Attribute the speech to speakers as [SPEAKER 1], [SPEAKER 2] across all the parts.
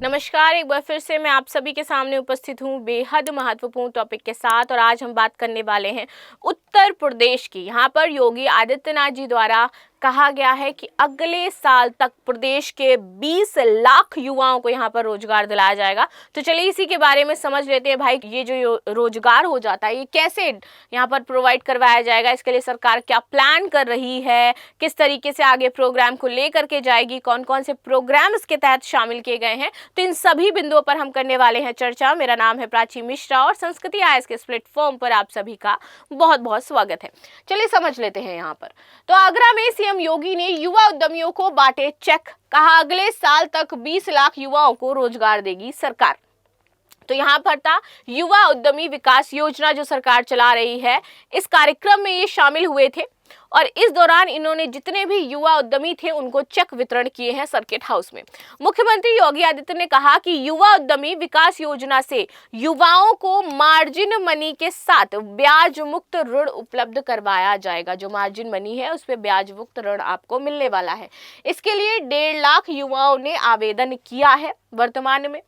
[SPEAKER 1] नमस्कार, एक बार फिर से मैं आप सभी के सामने उपस्थित हूँ बेहद महत्वपूर्ण टॉपिक के साथ। और आज हम बात करने वाले हैं उत्तर प्रदेश की। यहाँ पर योगी आदित्यनाथ जी द्वारा कहा गया है कि अगले साल तक प्रदेश के 20 लाख युवाओं को यहाँ पर रोजगार दिलाया जाएगा। तो चलिए इसी के बारे में समझ लेते हैं भाई, ये जो रोजगार हो जाता है ये कैसे यहाँ पर प्रोवाइड करवाया जाएगा, इसके लिए सरकार क्या प्लान कर रही है, किस तरीके से आगे प्रोग्राम को लेकर के जाएगी, कौन कौन से प्रोग्राम इसके तहत शामिल किए गए हैं। तो इन सभी बिंदुओं पर हम करने वाले हैं चर्चा। मेरा नाम है प्राची मिश्रा और संस्कृति आईएएस के इस प्लेटफॉर्म पर आप सभी का बहुत बहुत स्वागत है। चलिए समझ लेते हैं यहाँ पर। तो आगरा में सीएम योगी ने युवा उद्यमियों को बांटे चेक, कहा अगले साल तक 20 लाख युवाओं को रोजगार देगी सरकार। तो यहाँ पर था युवा उद्यमी विकास योजना जो सरकार चला रही है, इस कार्यक्रम में ये शामिल हुए थे और इस दौरान इन्होंने जितने भी युवा उद्यमी थे उनको चेक वितरण किए हैं सर्किट हाउस में। मुख्यमंत्री योगी आदित्यनाथ ने कहा कि युवा उद्यमी विकास योजना से युवाओं को मार्जिन मनी के साथ ब्याज मुक्त ऋण उपलब्ध करवाया जाएगा। जो मार्जिन मनी है उस पर ब्याज मुक्त ऋण आपको मिलने वाला है। इसके लिए 1.5 लाख युवाओं ने आवेदन किया है। वर्तमान में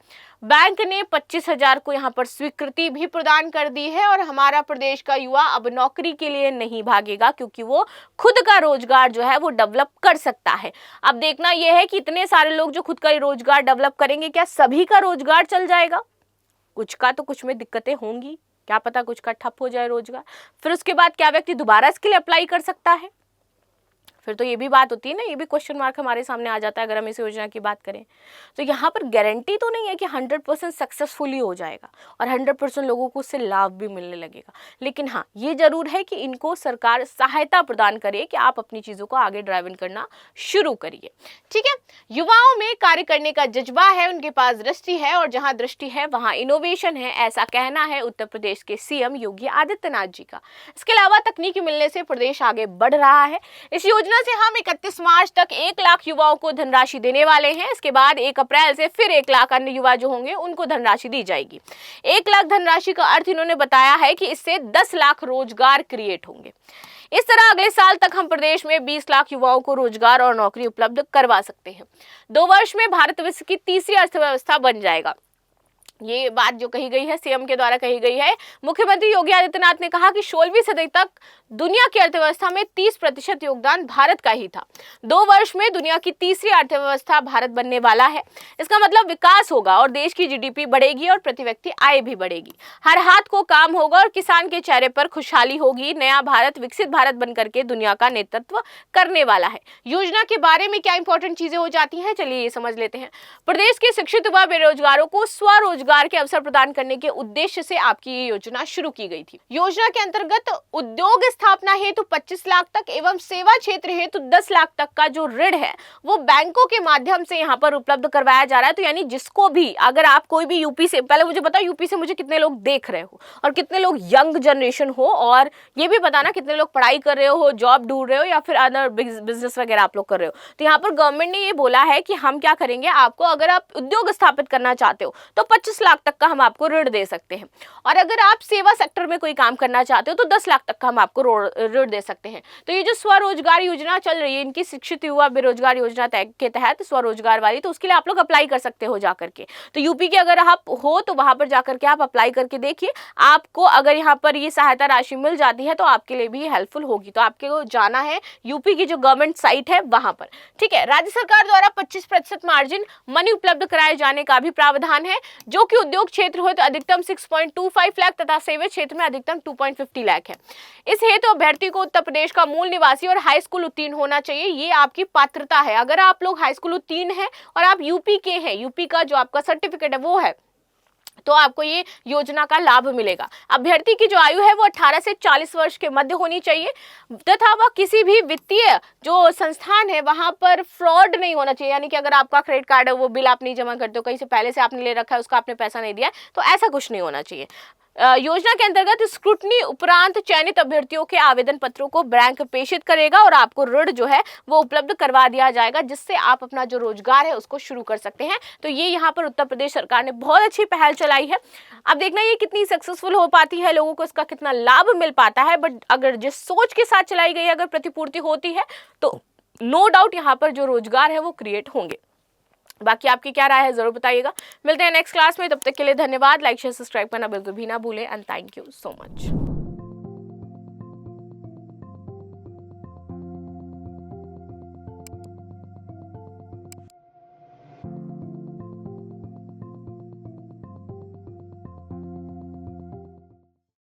[SPEAKER 1] बैंक ने 25,000 को यहाँ पर स्वीकृति भी प्रदान कर दी है और हमारा प्रदेश का युवा अब नौकरी के लिए नहीं भागेगा, क्योंकि वो खुद का रोजगार जो है वो डेवलप कर सकता है। अब देखना यह है कि इतने सारे लोग जो खुद का रोजगार डेवलप करेंगे, क्या सभी का रोजगार चल जाएगा? कुछ का तो कुछ में दिक्कतें होंगी, क्या पता कुछ का ठप हो जाए रोजगार। फिर उसके बाद क्या व्यक्ति दोबारा इसके लिए अप्लाई कर सकता है? फिर तो ये भी बात होती है ना, ये भी क्वेश्चन मार्क हमारे सामने आ जाता है अगर हम इस योजना की बात करें। तो यहाँ पर गारंटी तो नहीं है कि 100% सक्सेसफुली हो जाएगा और 100% लोगों को उससे लाभ भी मिलने लगेगा। लेकिन हाँ, ये जरूर है कि इनको सरकार सहायता प्रदान करे कि आप अपनी चीज़ों को आगे ड्राइव करना शुरू करिए। ठीक है, युवाओं में कार्य करने का जज्बा है, उनके पास दृष्टि है और जहाँ दृष्टि है वहाँ इनोवेशन है, ऐसा कहना है उत्तर प्रदेश के सीएम योगी आदित्यनाथ जी का। इसके अलावा तकनीकी मिलने से प्रदेश आगे बढ़ रहा है। इस योजना से हम 31 मार्च तक 1 लाख युवाओं को धनराशि देने वाले हैं। इसके बाद 1 अप्रैल से फिर 1 लाख अन्य युवा जो होंगे उनको धनराशि दी जाएगी। 1 लाख धनराशि का अर्थ इन्होंने बताया है कि इससे 10 लाख रोजगार क्रिएट होंगे। इस तरह अगले साल तक हम प्रदेश में 20 लाख युवाओं को रोजगार और नौकरी उपलब्ध करवा सकते हैं। 2 वर्ष में भारत विश्व की तीसरी अर्थव्यवस्था बन जाएगा। ये बात जो कही गई है सीएम के द्वारा कही गई है। मुख्यमंत्री योगी आदित्यनाथ ने कहा कि 16वीं सदी तक दुनिया की अर्थव्यवस्था में 30% योगदान भारत का ही था। 2 वर्ष में दुनिया की तीसरी अर्थव्यवस्था भारत बनने वाला है। इसका मतलब विकास होगा और देश की जीडीपी बढ़ेगी और प्रति व्यक्ति आय भी बढ़ेगी। हर हाथ को काम होगा और किसान के चेहरे पर खुशहाली होगी। नया भारत विकसित भारत बनकर के दुनिया का नेतृत्व करने वाला है। योजना के बारे में क्या इंपॉर्टेंट चीजें हो जाती हैं, चलिए ये समझ लेते हैं। प्रदेश के शिक्षित व बेरोजगारों को स्वरोजगार के अवसर प्रदान करने के उद्देश्य से आपकी ये योजना शुरू की गई थी। योजना के अंतर्गत उद्योग स्थापना हेतु 25 लाख तक एवं सेवा क्षेत्र हेतु 10 लाख तक का जो ऋण है वो बैंकों के माध्यम से यहाँ पर उपलब्ध करवाया जा रहा है। तो यानी जिसको भी, अगर आप कोई भी यूपी से, पहले मुझे बताओ यूपी से मुझे कितने लोग देख रहे हो और कितने लोग यंग जनरेशन हो, और ये भी बताना कितने लोग पढ़ाई कर रहे हो, जॉब ढूंढ रहे हो या फिर अदर बिजनेस वगैरह आप लोग कर रहे हो। तो यहाँ पर गवर्नमेंट ने ये बोला है कि हम क्या करेंगे, आपको अगर आप उद्योग स्थापित करना चाहते हो तो 25 लाख तक का हम आपको ऋण दे सकते हैं, और अगर आप सेवा सेक्टर में कोई काम करना चाहते हो तो 10 लाख तक का हम आपको ऋण दे सकते हैं। तो ये जो स्वरोजगार योजना चल रही है, इनकी शिक्षित युवा बेरोजगार योजना के तहत स्वरोजगार वाली, तो उसके लिए आप लोग अप्लाई कर सकते हो जाकर के। तो यूपी के अगर आप हो तो वहां पर जाकर के आप अप्लाई करके देखिए, आपको अगर यहाँ पर ये सहायता राशि मिल जाती है तो आपके लिए भी हेल्पफुल होगी। तो आपको जाना है यूपी की जो गवर्नमेंट साइट है वहां पर। ठीक है, राज्य सरकार द्वारा 25% मार्जिन मनी उपलब्ध कराए जाने का भी प्रावधान है, जो कि उद्योग क्षेत्र हो तो अधिकतम 6.25 लाख तथा सेवा क्षेत्र में अधिकतम 2.50 लाख है। इस हेतु अभ्यर्थी को उत्तर प्रदेश का मूल निवासी और हाई स्कूल उत्तीर्ण होना चाहिए, ये आपकी पात्रता है। अगर आप लोग हाई स्कूल उत्तीर्ण हैं और आप यूपी के हैं, यूपी का जो आपका सर्टिफिकेट है वो है, तो आपको ये योजना का लाभ मिलेगा। अभ्यर्थी की जो आयु है वो 18 से 40 वर्ष के मध्य होनी चाहिए तथा वह किसी भी वित्तीय जो संस्थान है वहां पर फ्रॉड नहीं होना चाहिए। यानी कि अगर आपका क्रेडिट कार्ड है वो बिल आप नहीं जमा करते हो, कहीं से पहले से आपने ले रखा है, उसका आपने पैसा नहीं दिया, तो ऐसा कुछ नहीं होना चाहिए। योजना के अंतर्गत स्क्रूटनी उपरांत चयनित अभ्यर्थियों के आवेदन पत्रों को बैंक प्रेषित करेगा और आपको ऋण जो है वो उपलब्ध करवा दिया जाएगा, जिससे आप अपना जो रोजगार है उसको शुरू कर सकते हैं। तो ये यहाँ पर उत्तर प्रदेश सरकार ने बहुत अच्छी पहल चलाई है। अब देखना ये कितनी सक्सेसफुल हो पाती है, लोगों को इसका कितना लाभ मिल पाता है। बट अगर जिस सोच के साथ चलाई गई, अगर प्रतिपूर्ति होती है तो नो डाउट यहाँ पर जो रोजगार है वो क्रिएट होंगे। बाकी आपकी क्या राय है ज़रूर बताइएगा। मिलते हैं नेक्स्ट क्लास में, तब तक के लिए धन्यवाद। लाइक शेयर सब्सक्राइब करना बिल्कुल भी ना भूलें and thank you so much.